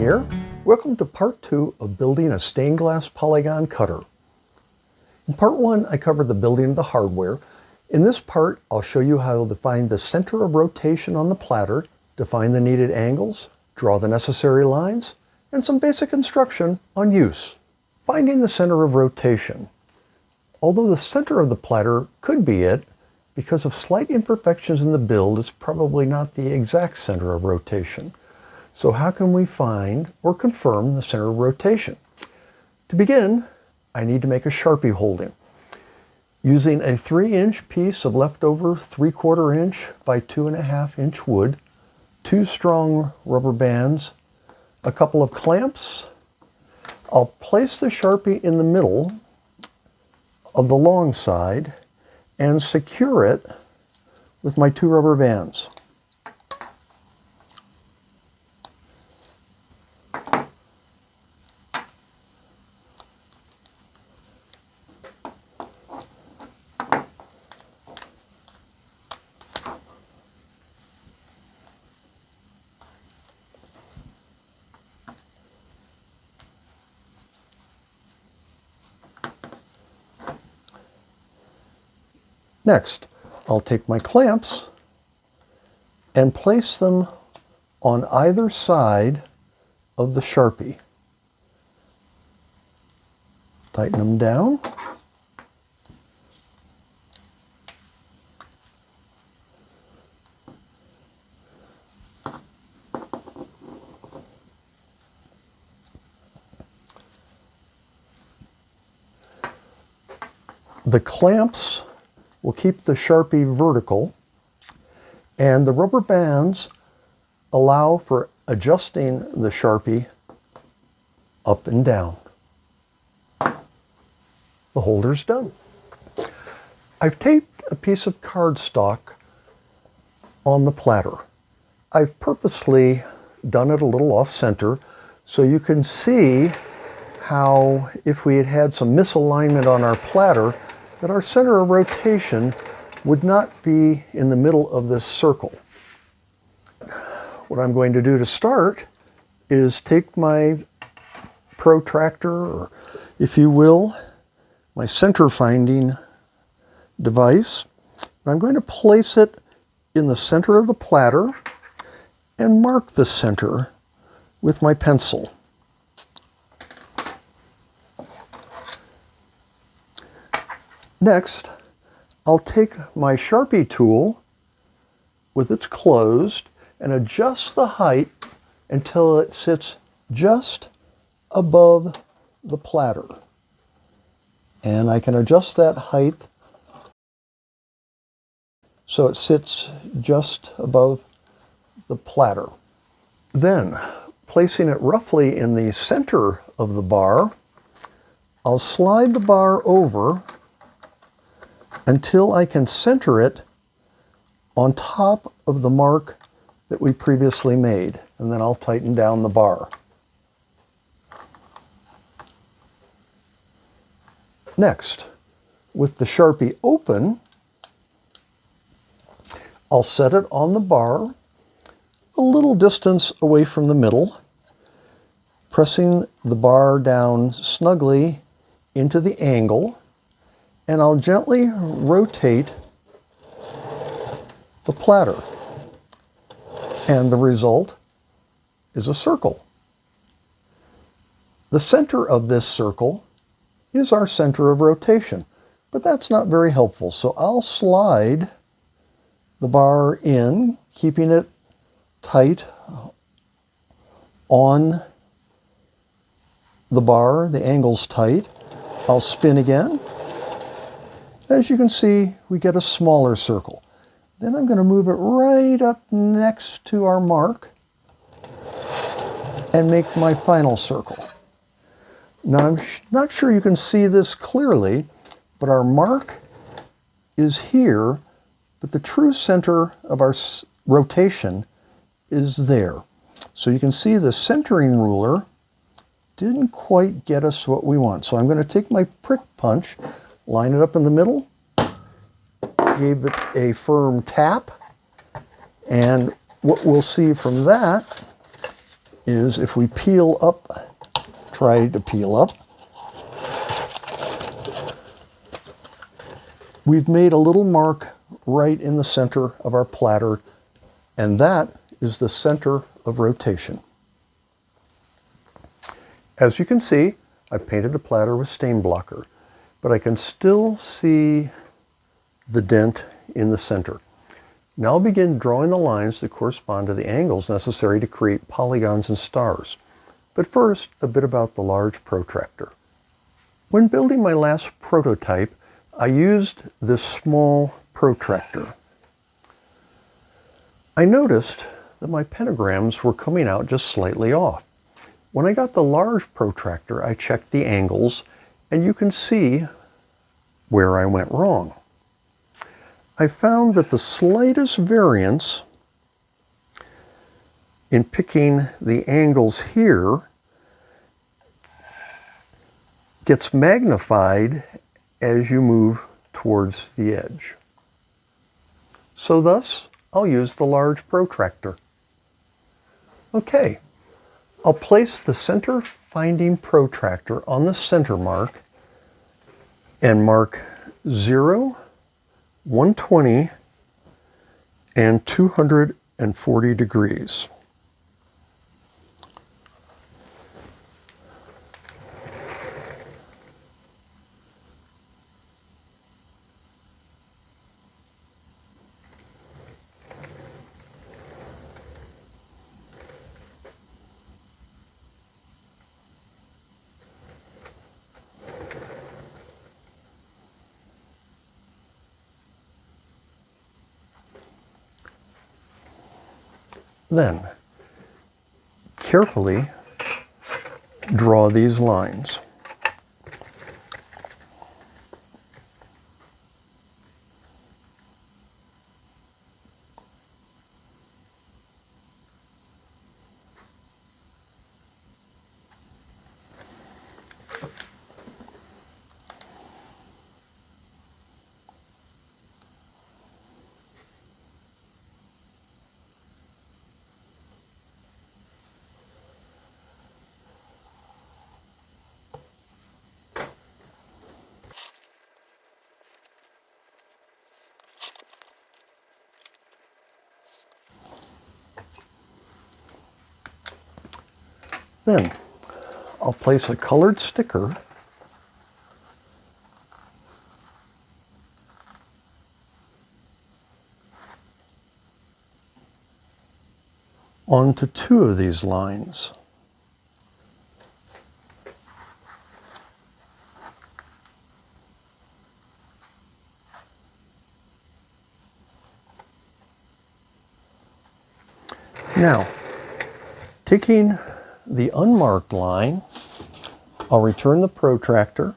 here. Welcome to part 2 of building a stained glass polygon cutter. In part 1, I covered the building of the hardware. In this part, I'll show you how to find the center of rotation on the platter, define the needed angles, draw the necessary lines, and some basic instruction on use. Finding the center of rotation. Although the center of the platter could be it, because of slight imperfections in the build, it's probably not the exact center of rotation. So how can we find or confirm the center of rotation? To begin, I need to make a Sharpie holding. Using a 3-inch piece of leftover 3/4 inch by 2.5 inch wood, 2 strong rubber bands, a couple of clamps, I'll place the Sharpie in the middle of the long side and secure it with my 2 rubber bands. Next, I'll take my clamps and place them on either side of the Sharpie. Tighten them down. The clamps will keep the Sharpie vertical, and the rubber bands allow for adjusting the Sharpie up and down. The holder's done. I've taped a piece of cardstock on the platter. I've purposely done it a little off-center so you can see how, if we had had some misalignment on our platter, that our center of rotation would not be in the middle of this circle. What I'm going to do to start is take my protractor, or if you will, my center finding device, and I'm going to place it in the center of the platter and mark the center with my pencil. Next, I'll take my Sharpie tool with its closed and adjust the height until it sits just above the platter. And I can adjust that height so it sits just above the platter. Then, placing it roughly in the center of the bar, I'll slide the bar over until I can center it on top of the mark that we previously made, and then I'll tighten down the bar. Next, with the Sharpie open, I'll set it on the bar a little distance away from the middle, pressing the bar down snugly into the angle, and I'll gently rotate the platter. And the result is a circle. The center of this circle is our center of rotation, but that's not very helpful. So I'll slide the bar in, keeping it tight on the bar, the angle's tight. I'll spin again. As you can see, we get a smaller circle. Then I'm going to move it right up next to our mark and make my final circle. Now, I'm not sure you can see this clearly, but our mark is here, but the true center of our rotation is there. So you can see the centering ruler didn't quite get us what we want. So I'm going to take my prick punch, line it up in the middle, gave it a firm tap, and what we'll see from that is if we peel up, try to peel up, we've made a little mark right in the center of our platter, and that is the center of rotation. As you can see, I painted the platter with stain blocker, but I can still see the dent in the center. Now I'll begin drawing the lines that correspond to the angles necessary to create polygons and stars. But first, a bit about the large protractor. When building my last prototype, I used this small protractor. I noticed that my pentagrams were coming out just slightly off. When I got the large protractor, I checked the angles, and you can see where I went wrong. I found that the slightest variance in picking the angles here gets magnified as you move towards the edge. So thus, I'll use the large protractor. Okay, I'll place the center finding protractor on the center mark and mark 0, 120, and 240 degrees. Then, carefully draw these lines. Then I'll place a colored sticker onto 2 of these lines. Now, taking the unmarked line, I'll return the protractor,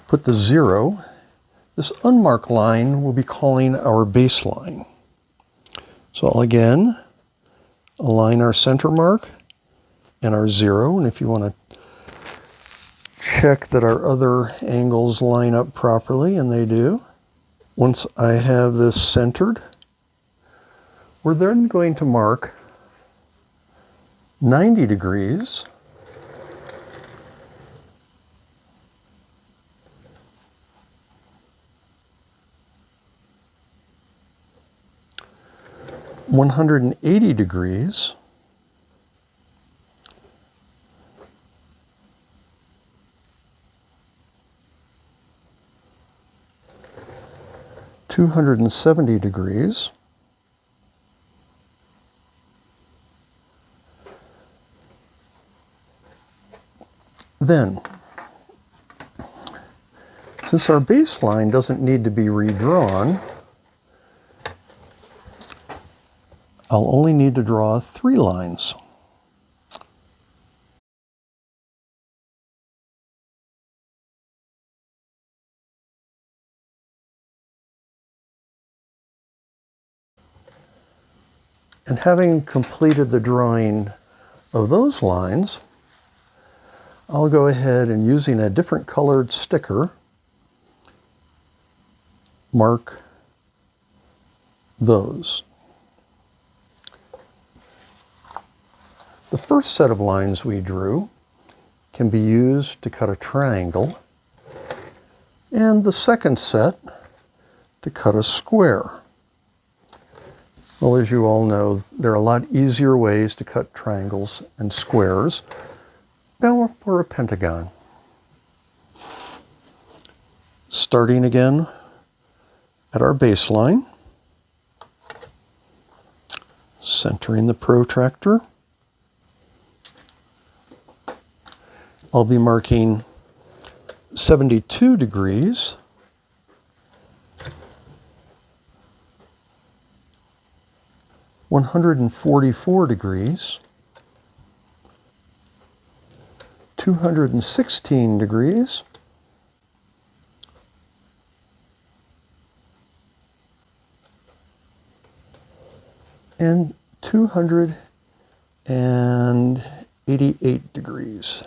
put the 0. This unmarked line will be calling our baseline. So I'll again align our center mark and our 0, and if you want to check that our other angles line up properly, and they do. Once I have this centered, we're then going to mark 90 degrees (180 degrees) (270 degrees) Then, since our baseline doesn't need to be redrawn, I'll only need to draw 3 lines. And having completed the drawing of those lines, I'll go ahead and, using a different colored sticker, mark those. The first set of lines we drew can be used to cut a triangle, and the second set to cut a square. Well, as you all know, there are a lot easier ways to cut triangles and squares. Now for a pentagon. Starting again at our baseline, centering the protractor. I'll be marking 72 degrees, (144 degrees, 216 degrees, and 288 degrees.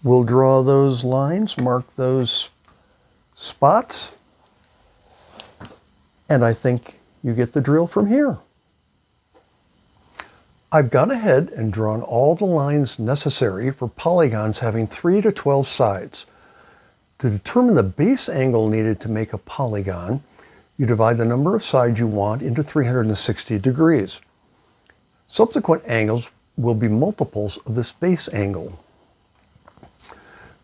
We'll draw those lines, mark those spots, and I think you get the drill from here. I've gone ahead and drawn all the lines necessary for polygons having 3 to 12 sides. To determine the base angle needed to make a polygon, you divide the number of sides you want into 360 degrees. Subsequent angles will be multiples of this base angle.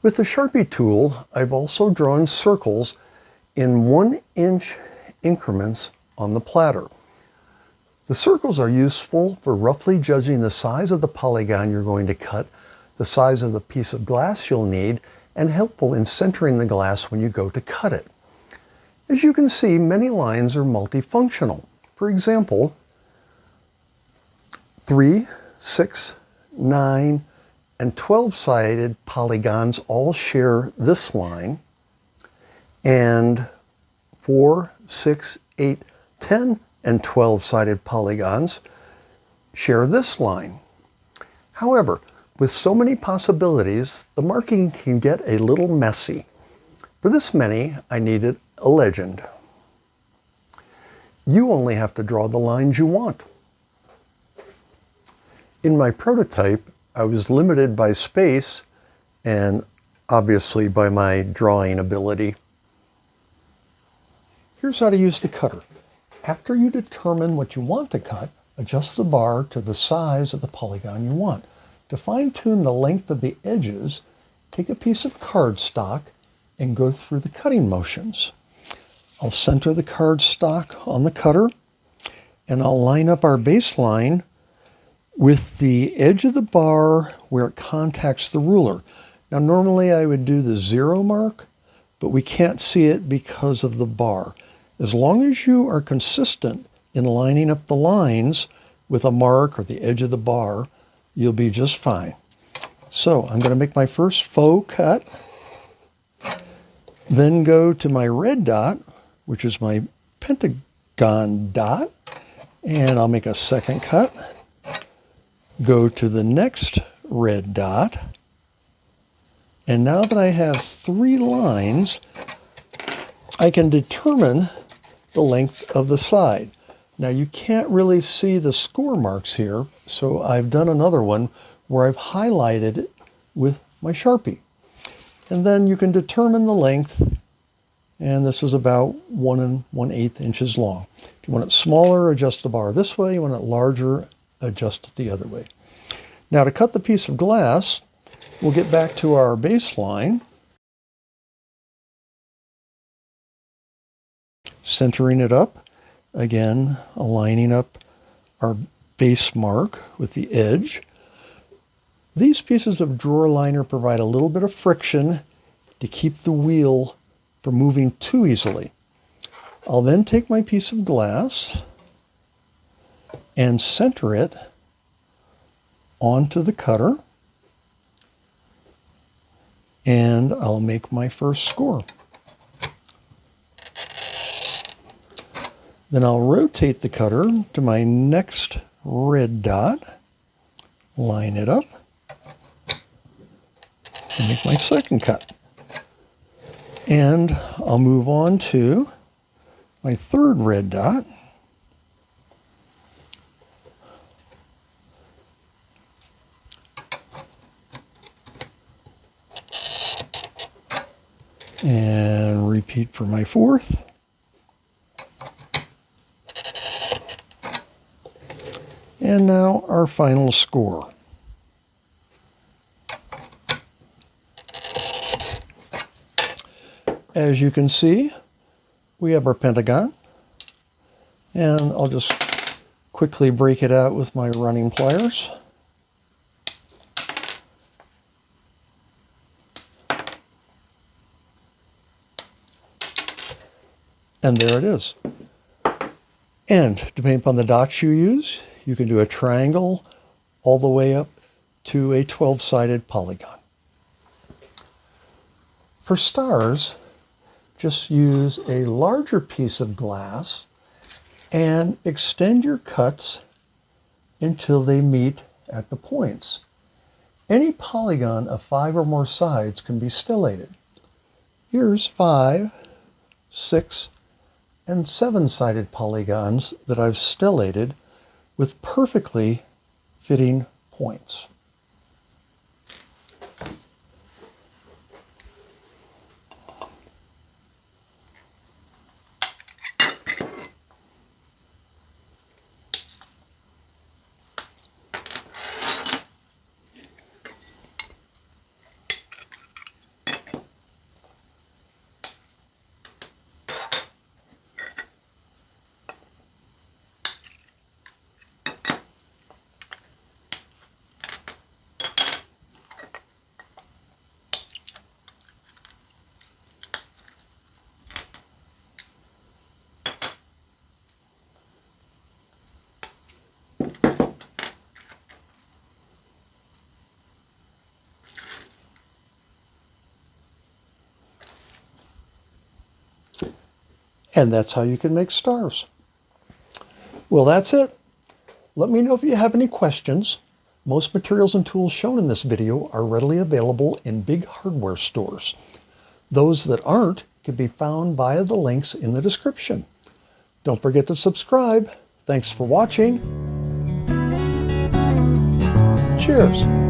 With the Sharpie tool, I've also drawn circles in 1-inch increments on the platter. The circles are useful for roughly judging the size of the polygon you're going to cut, the size of the piece of glass you'll need, and helpful in centering the glass when you go to cut it. As you can see, many lines are multifunctional. For example, 3, 6, 9, and 12-sided polygons all share this line, and 4, 6, 8, 10, and 12-sided polygons share this line. However, with so many possibilities, the marking can get a little messy. For this many, I needed a legend. You only have to draw the lines you want. In my prototype, I was limited by space and obviously by my drawing ability. Here's how to use the cutter. After you determine what you want to cut, adjust the bar to the size of the polygon you want. To fine-tune the length of the edges, take a piece of cardstock and go through the cutting motions. I'll center the cardstock on the cutter, and I'll line up our baseline with the edge of the bar where it contacts the ruler. Now normally I would do the 0 mark, but we can't see it because of the bar. As long as you are consistent in lining up the lines with a mark or the edge of the bar, you'll be just fine. So I'm going to make my first faux cut, then go to my red dot, which is my pentagon dot, and I'll make a second cut. Go to the next red dot, and now that I have 3 lines, I can determine the length of the side. Now you can't really see the score marks here, so I've done another one where I've highlighted it with my Sharpie. And then you can determine the length, and this is about 1 1/8 inches long. If you want it smaller, adjust the bar this way. You want it larger, adjust it the other way. Now to cut the piece of glass, we'll get back to our baseline, centering it up, again aligning up our base mark with the edge. These pieces of drawer liner provide a little bit of friction to keep the wheel from moving too easily. I'll then take my piece of glass and center it onto the cutter, and I'll make my first score. Then I'll rotate the cutter to my next red dot, line it up, and make my second cut. And I'll move on to my third red dot, And repeat for my fourth. And now our final score. As you can see, we have our pentagon. And I'll just quickly break it out with my running pliers. And there it is. And depending upon the dots you use, you can do a triangle all the way up to a 12-sided polygon. For stars, just use a larger piece of glass and extend your cuts until they meet at the points. Any polygon of 5 or more sides can be stellated. Here's 5, 6, and 7-sided polygons that I've stellated with perfectly fitting points. And that's how you can make stars. Well, that's it. Let me know if you have any questions. Most materials and tools shown in this video are readily available in big hardware stores. Those that aren't can be found via the links in the description. Don't forget to subscribe. Thanks for watching. Cheers.